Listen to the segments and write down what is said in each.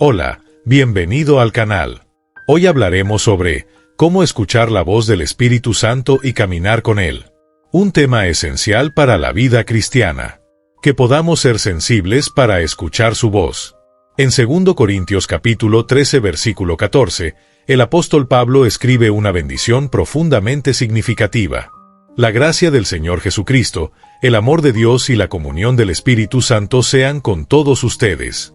Hola, bienvenido al canal. Hoy hablaremos sobre cómo escuchar la voz del Espíritu Santo y caminar con Él. Un tema esencial para la vida cristiana. Que podamos ser sensibles para escuchar su voz. En 2 Corintios capítulo 13 versículo 14, el apóstol Pablo escribe una bendición profundamente significativa. La gracia del Señor Jesucristo, el amor de Dios y la comunión del Espíritu Santo sean con todos ustedes.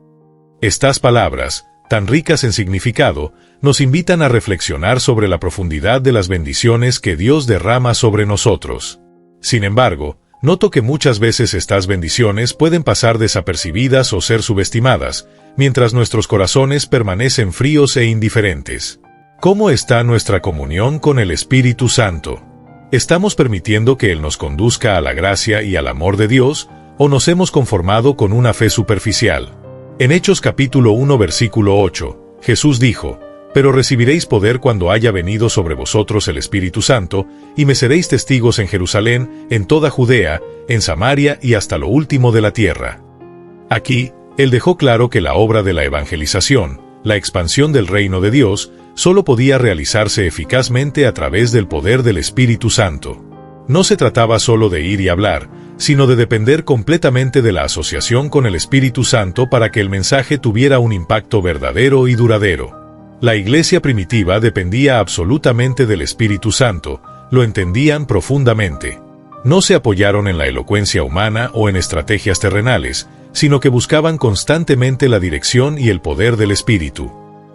Estas palabras, tan ricas en significado, nos invitan a reflexionar sobre la profundidad de las bendiciones que Dios derrama sobre nosotros. Sin embargo, noto que muchas veces estas bendiciones pueden pasar desapercibidas o ser subestimadas, mientras nuestros corazones permanecen fríos e indiferentes. ¿Cómo está nuestra comunión con el Espíritu Santo? ¿Estamos permitiendo que Él nos conduzca a la gracia y al amor de Dios, o nos hemos conformado con una fe superficial? En Hechos capítulo 1 versículo 8, Jesús dijo: «Pero recibiréis poder cuando haya venido sobre vosotros el Espíritu Santo, y me seréis testigos en Jerusalén, en toda Judea, en Samaria y hasta lo último de la tierra». Aquí, Él dejó claro que la obra de la evangelización, la expansión del reino de Dios, solo podía realizarse eficazmente a través del poder del Espíritu Santo. No se trataba solo de ir y hablar, sino de depender completamente de la asociación con el Espíritu Santo para que el mensaje tuviera un impacto verdadero y duradero. La iglesia primitiva dependía absolutamente del Espíritu Santo, lo entendían profundamente. No se apoyaron en la elocuencia humana o en estrategias terrenales, sino que buscaban constantemente la dirección y el poder del Espíritu.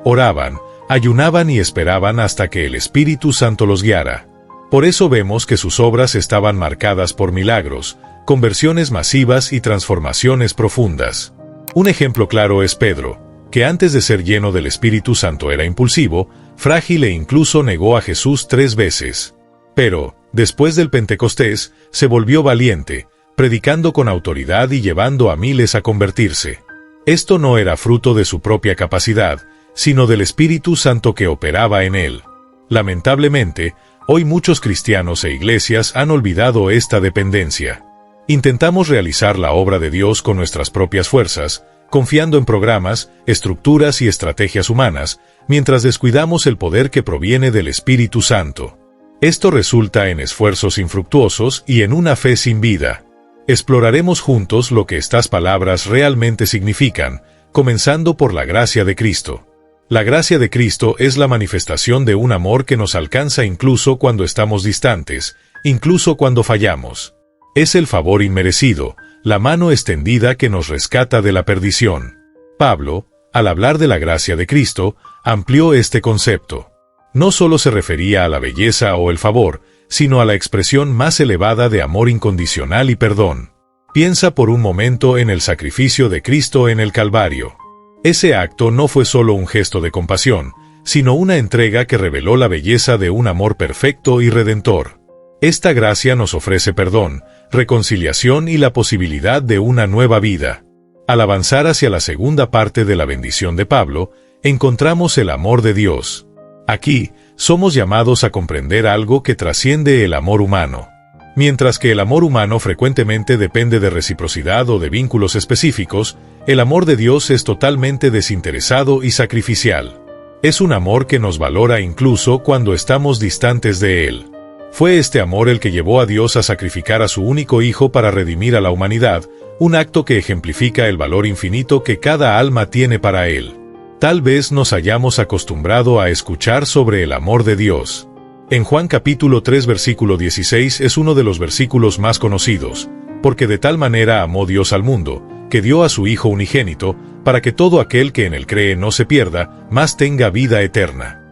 Oraban, ayunaban y esperaban hasta que el Espíritu Santo los guiara. Por eso vemos que sus obras estaban marcadas por milagros, conversiones masivas y transformaciones profundas. Un ejemplo claro es Pedro, que antes de ser lleno del Espíritu Santo era impulsivo, frágil e incluso negó a Jesús 3 veces. Pero, después del Pentecostés, se volvió valiente, predicando con autoridad y llevando a miles a convertirse. Esto no era fruto de su propia capacidad, sino del Espíritu Santo que operaba en él. Lamentablemente, hoy muchos cristianos e iglesias han olvidado esta dependencia. Intentamos realizar la obra de Dios con nuestras propias fuerzas, confiando en programas, estructuras y estrategias humanas, mientras descuidamos el poder que proviene del Espíritu Santo. Esto resulta en esfuerzos infructuosos y en una fe sin vida. Exploraremos juntos lo que estas palabras realmente significan, comenzando por la gracia de Cristo. La gracia de Cristo es la manifestación de un amor que nos alcanza incluso cuando estamos distantes, incluso cuando fallamos. Es el favor inmerecido, la mano extendida que nos rescata de la perdición. Pablo, al hablar de la gracia de Cristo, amplió este concepto. No solo se refería a la belleza o el favor, sino a la expresión más elevada de amor incondicional y perdón. Piensa por un momento en el sacrificio de Cristo en el Calvario. Ese acto no fue solo un gesto de compasión, sino una entrega que reveló la belleza de un amor perfecto y redentor. Esta gracia nos ofrece perdón, reconciliación y la posibilidad de una nueva vida. Al avanzar hacia la segunda parte de la bendición de Pablo, encontramos el amor de Dios. Aquí, somos llamados a comprender algo que trasciende el amor humano. Mientras que el amor humano frecuentemente depende de reciprocidad o de vínculos específicos, el amor de Dios es totalmente desinteresado y sacrificial. Es un amor que nos valora incluso cuando estamos distantes de Él. Fue este amor el que llevó a Dios a sacrificar a su único Hijo para redimir a la humanidad, un acto que ejemplifica el valor infinito que cada alma tiene para Él. Tal vez nos hayamos acostumbrado a escuchar sobre el amor de Dios. En Juan capítulo 3 versículo 16 es uno de los versículos más conocidos, porque de tal manera amó Dios al mundo, que dio a su Hijo unigénito, para que todo aquel que en él cree no se pierda, mas tenga vida eterna.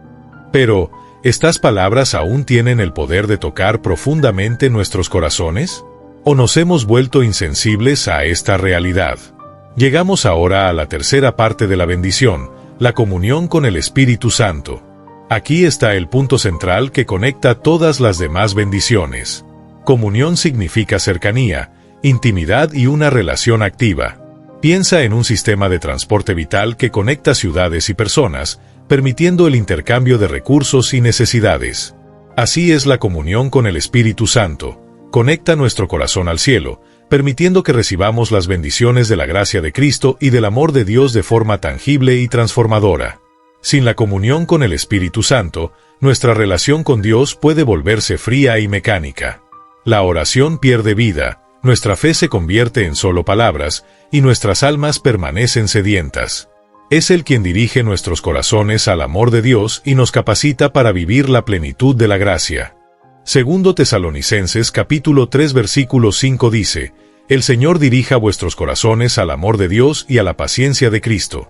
Pero, ¿estas palabras aún tienen el poder de tocar profundamente nuestros corazones? ¿O nos hemos vuelto insensibles a esta realidad? Llegamos ahora a la tercera parte de la bendición, la comunión con el Espíritu Santo. Aquí está el punto central que conecta todas las demás bendiciones. Comunión significa cercanía, intimidad y una relación activa. Piensa en un sistema de transporte vital que conecta ciudades y personas, permitiendo el intercambio de recursos y necesidades. Así es la comunión con el Espíritu Santo. Conecta nuestro corazón al cielo, permitiendo que recibamos las bendiciones de la gracia de Cristo y del amor de Dios de forma tangible y transformadora. Sin la comunión con el Espíritu Santo, nuestra relación con Dios puede volverse fría y mecánica. La oración pierde vida, nuestra fe se convierte en solo palabras, y nuestras almas permanecen sedientas. Es Él quien dirige nuestros corazones al amor de Dios y nos capacita para vivir la plenitud de la gracia. Segundo Tesalonicenses capítulo 3 versículo 5 dice: El Señor dirija vuestros corazones al amor de Dios y a la paciencia de Cristo.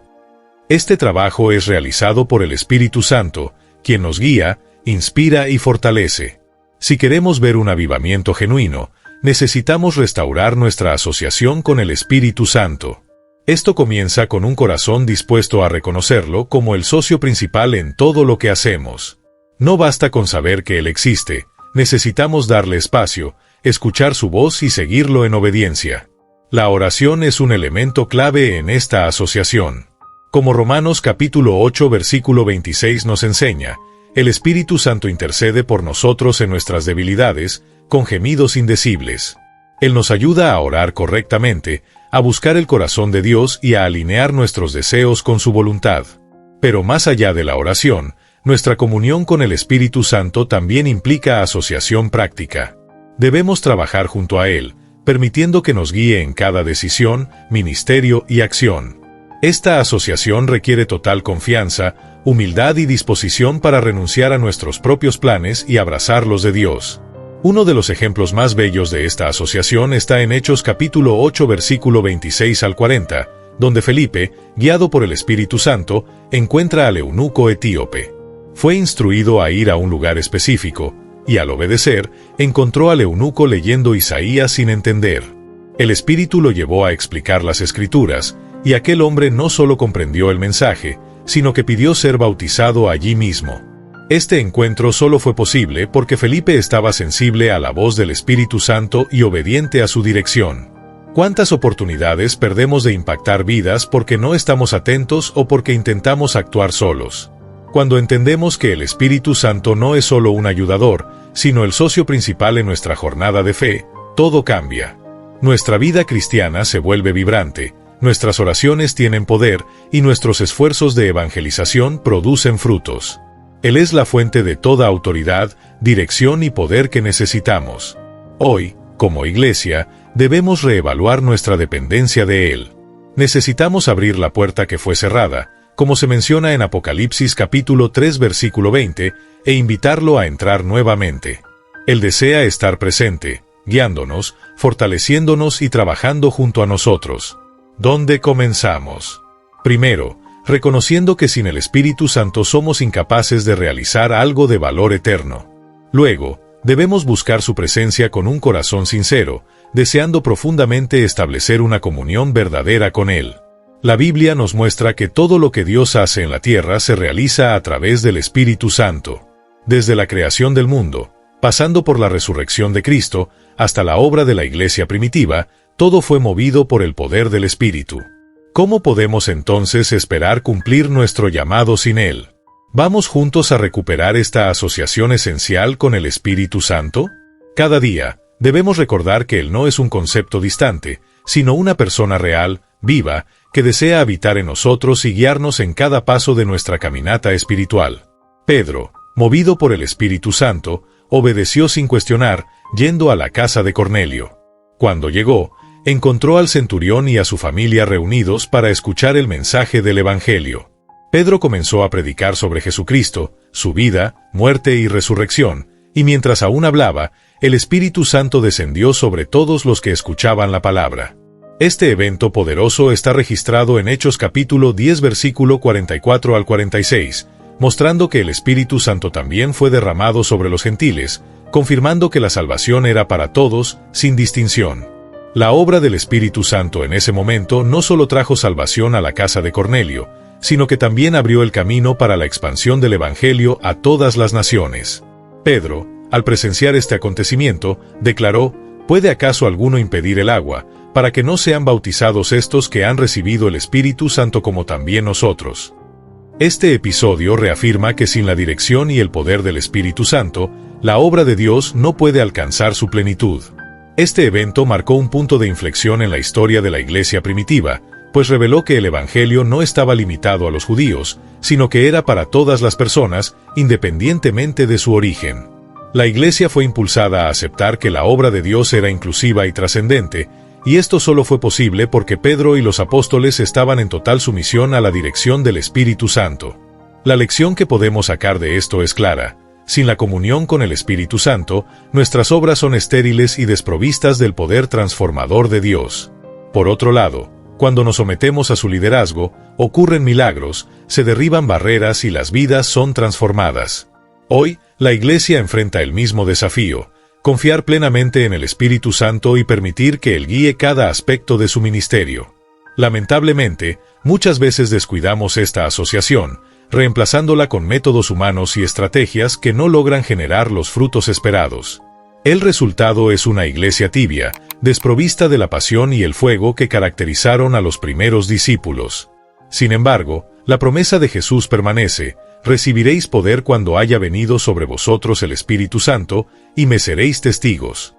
Este trabajo es realizado por el Espíritu Santo, quien nos guía, inspira y fortalece. Si queremos ver un avivamiento genuino, necesitamos restaurar nuestra asociación con el Espíritu Santo. Esto comienza con un corazón dispuesto a reconocerlo como el socio principal en todo lo que hacemos. No basta con saber que Él existe, necesitamos darle espacio, escuchar su voz y seguirlo en obediencia. La oración es un elemento clave en esta asociación. Como Romanos capítulo 8 versículo 26 nos enseña, el Espíritu Santo intercede por nosotros en nuestras debilidades, con gemidos indecibles. Él nos ayuda a orar correctamente, a buscar el corazón de Dios y a alinear nuestros deseos con su voluntad. Pero más allá de la oración, nuestra comunión con el Espíritu Santo también implica asociación práctica. Debemos trabajar junto a Él, permitiendo que nos guíe en cada decisión, ministerio y acción. Esta asociación requiere total confianza, humildad y disposición para renunciar a nuestros propios planes y abrazar los de Dios. Uno de los ejemplos más bellos de esta asociación está en Hechos capítulo 8 versículo 26 al 40, donde Felipe, guiado por el Espíritu Santo, encuentra al eunuco etíope. Fue instruido a ir a un lugar específico, y al obedecer, encontró al eunuco leyendo Isaías sin entender. El Espíritu lo llevó a explicar las Escrituras, y aquel hombre no solo comprendió el mensaje, sino que pidió ser bautizado allí mismo. Este encuentro solo fue posible porque Felipe estaba sensible a la voz del Espíritu Santo y obediente a su dirección. ¿Cuántas oportunidades perdemos de impactar vidas porque no estamos atentos o porque intentamos actuar solos? Cuando entendemos que el Espíritu Santo no es solo un ayudador, sino el socio principal en nuestra jornada de fe, todo cambia. Nuestra vida cristiana se vuelve vibrante, nuestras oraciones tienen poder y nuestros esfuerzos de evangelización producen frutos. Él es la fuente de toda autoridad, dirección y poder que necesitamos. Hoy, como iglesia, debemos reevaluar nuestra dependencia de Él. Necesitamos abrir la puerta que fue cerrada, como se menciona en Apocalipsis capítulo 3 versículo 20, e invitarlo a entrar nuevamente. Él desea estar presente, guiándonos, fortaleciéndonos y trabajando junto a nosotros. ¿Dónde comenzamos? Primero, reconociendo que sin el Espíritu Santo somos incapaces de realizar algo de valor eterno. Luego, debemos buscar su presencia con un corazón sincero, deseando profundamente establecer una comunión verdadera con Él. La Biblia nos muestra que todo lo que Dios hace en la tierra se realiza a través del Espíritu Santo. Desde la creación del mundo, pasando por la resurrección de Cristo, hasta la obra de la iglesia primitiva, todo fue movido por el poder del Espíritu. ¿Cómo podemos entonces esperar cumplir nuestro llamado sin Él? ¿Vamos juntos a recuperar esta asociación esencial con el Espíritu Santo? Cada día, debemos recordar que Él no es un concepto distante, sino una persona real, viva, que desea habitar en nosotros y guiarnos en cada paso de nuestra caminata espiritual. Pedro, movido por el Espíritu Santo, obedeció sin cuestionar, yendo a la casa de Cornelio. Cuando llegó, encontró al centurión y a su familia reunidos para escuchar el mensaje del Evangelio. Pedro comenzó a predicar sobre Jesucristo, su vida, muerte y resurrección, y mientras aún hablaba, el Espíritu Santo descendió sobre todos los que escuchaban la palabra. Este evento poderoso está registrado en Hechos capítulo 10 versículo 44 al 46, mostrando que el Espíritu Santo también fue derramado sobre los gentiles, confirmando que la salvación era para todos, sin distinción. La obra del Espíritu Santo en ese momento no solo trajo salvación a la casa de Cornelio, sino que también abrió el camino para la expansión del Evangelio a todas las naciones. Pedro, al presenciar este acontecimiento, declaró: ¿Puede acaso alguno impedir el agua, para que no sean bautizados estos que han recibido el Espíritu Santo como también nosotros? Este episodio reafirma que sin la dirección y el poder del Espíritu Santo, la obra de Dios no puede alcanzar su plenitud. Este evento marcó un punto de inflexión en la historia de la Iglesia primitiva, pues reveló que el Evangelio no estaba limitado a los judíos, sino que era para todas las personas, independientemente de su origen. La Iglesia fue impulsada a aceptar que la obra de Dios era inclusiva y trascendente, y esto solo fue posible porque Pedro y los apóstoles estaban en total sumisión a la dirección del Espíritu Santo. La lección que podemos sacar de esto es clara: sin la comunión con el Espíritu Santo, nuestras obras son estériles y desprovistas del poder transformador de Dios. Por otro lado, cuando nos sometemos a su liderazgo, ocurren milagros, se derriban barreras y las vidas son transformadas. Hoy, la Iglesia enfrenta el mismo desafío: confiar plenamente en el Espíritu Santo y permitir que Él guíe cada aspecto de su ministerio. Lamentablemente, muchas veces descuidamos esta asociación, reemplazándola con métodos humanos y estrategias que no logran generar los frutos esperados. El resultado es una iglesia tibia, desprovista de la pasión y el fuego que caracterizaron a los primeros discípulos. Sin embargo, la promesa de Jesús permanece: recibiréis poder cuando haya venido sobre vosotros el Espíritu Santo, y me seréis testigos.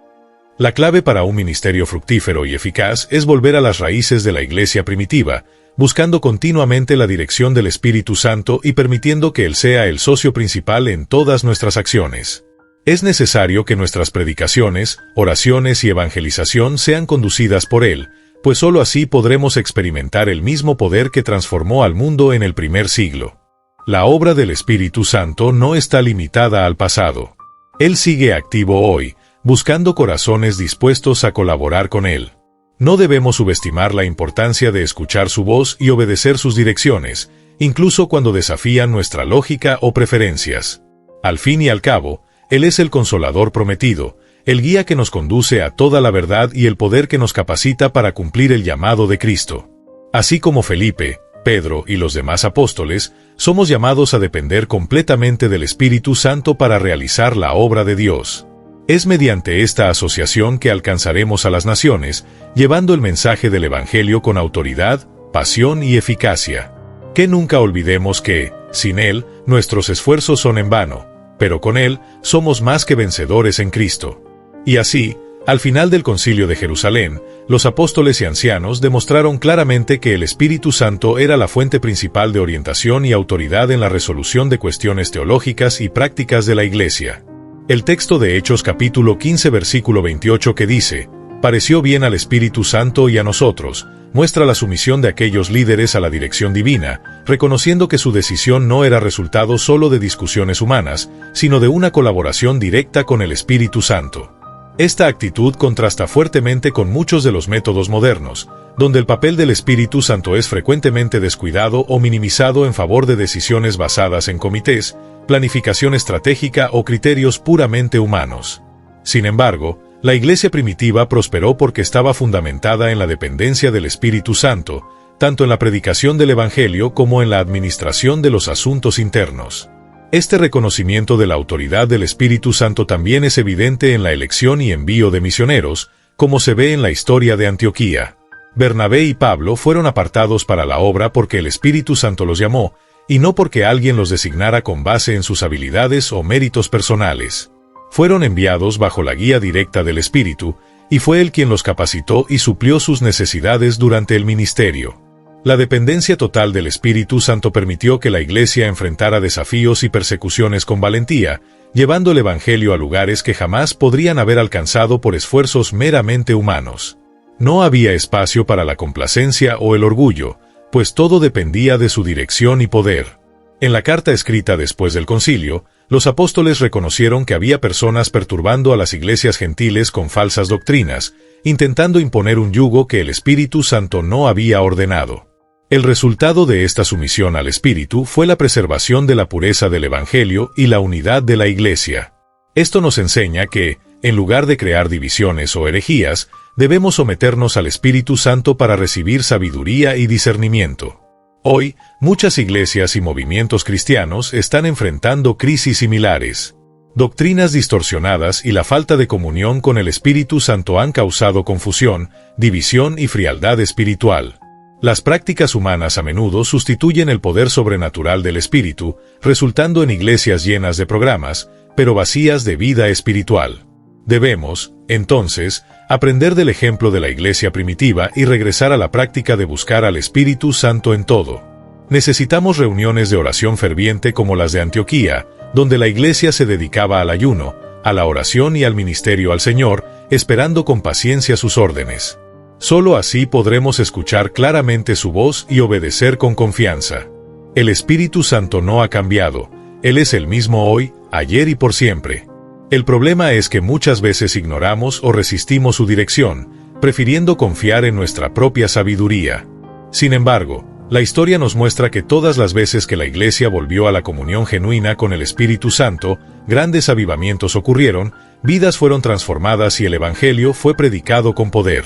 La clave para un ministerio fructífero y eficaz es volver a las raíces de la iglesia primitiva, buscando continuamente la dirección del Espíritu Santo y permitiendo que Él sea el socio principal en todas nuestras acciones. Es necesario que nuestras predicaciones, oraciones y evangelización sean conducidas por Él, pues sólo así podremos experimentar el mismo poder que transformó al mundo en el primer siglo. La obra del Espíritu Santo no está limitada al pasado. Él sigue activo hoy, buscando corazones dispuestos a colaborar con Él. No debemos subestimar la importancia de escuchar su voz y obedecer sus direcciones, incluso cuando desafían nuestra lógica o preferencias. Al fin y al cabo, Él es el Consolador prometido, el guía que nos conduce a toda la verdad y el poder que nos capacita para cumplir el llamado de Cristo. Así como Felipe, Pedro y los demás apóstoles, somos llamados a depender completamente del Espíritu Santo para realizar la obra de Dios. Es mediante esta asociación que alcanzaremos a las naciones, llevando el mensaje del Evangelio con autoridad, pasión y eficacia. Que nunca olvidemos que, sin Él, nuestros esfuerzos son en vano, pero con Él somos más que vencedores en Cristo. Y así, al final del Concilio de Jerusalén, los apóstoles y ancianos demostraron claramente que el Espíritu Santo era la fuente principal de orientación y autoridad en la resolución de cuestiones teológicas y prácticas de la Iglesia. El texto de Hechos capítulo 15 versículo 28 que dice: «Pareció bien al Espíritu Santo y a nosotros», muestra la sumisión de aquellos líderes a la dirección divina, reconociendo que su decisión no era resultado solo de discusiones humanas, sino de una colaboración directa con el Espíritu Santo. Esta actitud contrasta fuertemente con muchos de los métodos modernos, donde el papel del Espíritu Santo es frecuentemente descuidado o minimizado en favor de decisiones basadas en comités, planificación estratégica o criterios puramente humanos. Sin embargo, la iglesia primitiva prosperó porque estaba fundamentada en la dependencia del Espíritu Santo, tanto en la predicación del Evangelio como en la administración de los asuntos internos. Este reconocimiento de la autoridad del Espíritu Santo también es evidente en la elección y envío de misioneros, como se ve en la historia de Antioquía. Bernabé y Pablo fueron apartados para la obra porque el Espíritu Santo los llamó, y no porque alguien los designara con base en sus habilidades o méritos personales. Fueron enviados bajo la guía directa del Espíritu, y fue Él quien los capacitó y suplió sus necesidades durante el ministerio. La dependencia total del Espíritu Santo permitió que la Iglesia enfrentara desafíos y persecuciones con valentía, llevando el Evangelio a lugares que jamás podrían haber alcanzado por esfuerzos meramente humanos. No había espacio para la complacencia o el orgullo, pues todo dependía de su dirección y poder. En la carta escrita después del concilio, los apóstoles reconocieron que había personas perturbando a las iglesias gentiles con falsas doctrinas, intentando imponer un yugo que el Espíritu Santo no había ordenado. El resultado de esta sumisión al Espíritu fue la preservación de la pureza del Evangelio y la unidad de la Iglesia. Esto nos enseña que, en lugar de crear divisiones o herejías, debemos someternos al Espíritu Santo para recibir sabiduría y discernimiento. Hoy, muchas iglesias y movimientos cristianos están enfrentando crisis similares. Doctrinas distorsionadas y la falta de comunión con el Espíritu Santo han causado confusión, división y frialdad espiritual. Las prácticas humanas a menudo sustituyen el poder sobrenatural del Espíritu, resultando en iglesias llenas de programas, pero vacías de vida espiritual. Debemos, Entonces, aprender del ejemplo de la iglesia primitiva y regresar a la práctica de buscar al Espíritu Santo en todo. Necesitamos reuniones de oración ferviente como las de Antioquía, donde la iglesia se dedicaba al ayuno, a la oración y al ministerio al Señor, esperando con paciencia sus órdenes. Solo así podremos escuchar claramente su voz y obedecer con confianza. El Espíritu Santo no ha cambiado, Él es el mismo hoy, ayer y por siempre. El problema es que muchas veces ignoramos o resistimos su dirección, prefiriendo confiar en nuestra propia sabiduría. Sin embargo, la historia nos muestra que todas las veces que la Iglesia volvió a la comunión genuina con el Espíritu Santo, grandes avivamientos ocurrieron, vidas fueron transformadas y el Evangelio fue predicado con poder.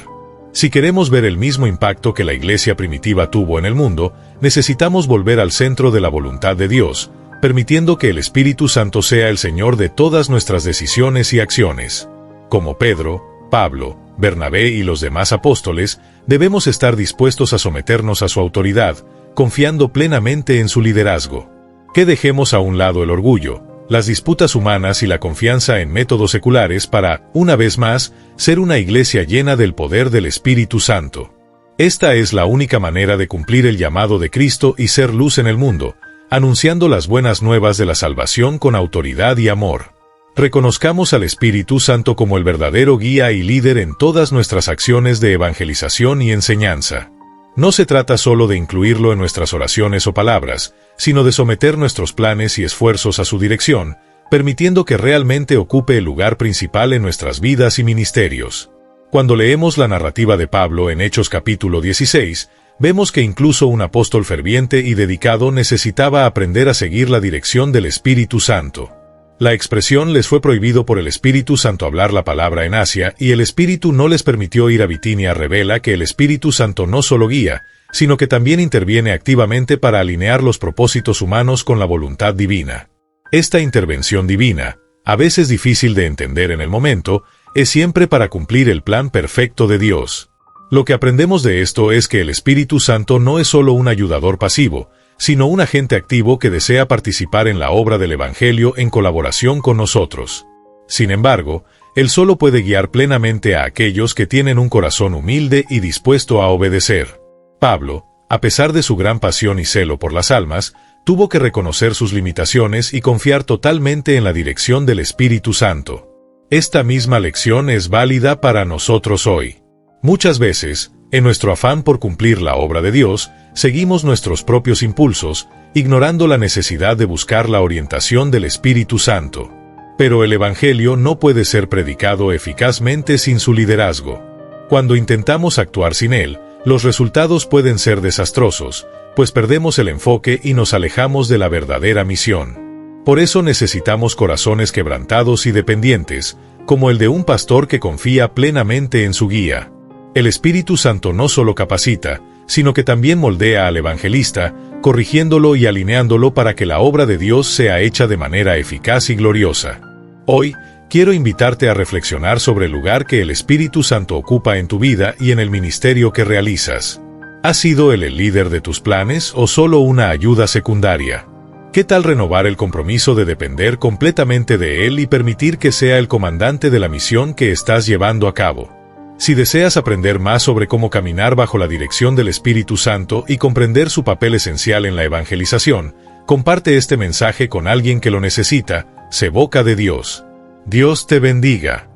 Si queremos ver el mismo impacto que la Iglesia primitiva tuvo en el mundo, necesitamos volver al centro de la voluntad de Dios, permitiendo que el Espíritu Santo sea el Señor de todas nuestras decisiones y acciones. Como Pedro, Pablo, Bernabé y los demás apóstoles, debemos estar dispuestos a someternos a su autoridad, confiando plenamente en su liderazgo. Que dejemos a un lado el orgullo, las disputas humanas y la confianza en métodos seculares para, una vez más, ser una iglesia llena del poder del Espíritu Santo. Esta es la única manera de cumplir el llamado de Cristo y ser luz en el mundo, anunciando las buenas nuevas de la salvación con autoridad y amor. Reconozcamos al Espíritu Santo como el verdadero guía y líder en todas nuestras acciones de evangelización y enseñanza. No se trata solo de incluirlo en nuestras oraciones o palabras, sino de someter nuestros planes y esfuerzos a su dirección, permitiendo que realmente ocupe el lugar principal en nuestras vidas y ministerios. Cuando leemos la narrativa de Pablo en Hechos capítulo 16, vemos que incluso un apóstol ferviente y dedicado necesitaba aprender a seguir la dirección del Espíritu Santo. La expresión les fue prohibido por el Espíritu Santo hablar la palabra en Asia y el Espíritu no les permitió ir a Bitinia revela que el Espíritu Santo no solo guía, sino que también interviene activamente para alinear los propósitos humanos con la voluntad divina. Esta intervención divina, a veces difícil de entender en el momento, es siempre para cumplir el plan perfecto de Dios. Lo que aprendemos de esto es que el Espíritu Santo no es solo un ayudador pasivo, sino un agente activo que desea participar en la obra del Evangelio en colaboración con nosotros. Sin embargo, Él solo puede guiar plenamente a aquellos que tienen un corazón humilde y dispuesto a obedecer. Pablo, a pesar de su gran pasión y celo por las almas, tuvo que reconocer sus limitaciones y confiar totalmente en la dirección del Espíritu Santo. Esta misma lección es válida para nosotros hoy. Muchas veces, en nuestro afán por cumplir la obra de Dios, seguimos nuestros propios impulsos, ignorando la necesidad de buscar la orientación del Espíritu Santo. Pero el Evangelio no puede ser predicado eficazmente sin su liderazgo. Cuando intentamos actuar sin él, los resultados pueden ser desastrosos, pues perdemos el enfoque y nos alejamos de la verdadera misión. Por eso necesitamos corazones quebrantados y dependientes, como el de un pastor que confía plenamente en su guía. El Espíritu Santo no solo capacita, sino que también moldea al evangelista, corrigiéndolo y alineándolo para que la obra de Dios sea hecha de manera eficaz y gloriosa. Hoy, quiero invitarte a reflexionar sobre el lugar que el Espíritu Santo ocupa en tu vida y en el ministerio que realizas. ¿Ha sido Él el líder de tus planes o solo una ayuda secundaria? ¿Qué tal renovar el compromiso de depender completamente de Él y permitir que sea el comandante de la misión que estás llevando a cabo? Si deseas aprender más sobre cómo caminar bajo la dirección del Espíritu Santo y comprender su papel esencial en la evangelización, comparte este mensaje con alguien que lo necesita. Sé boca de Dios. Dios te bendiga.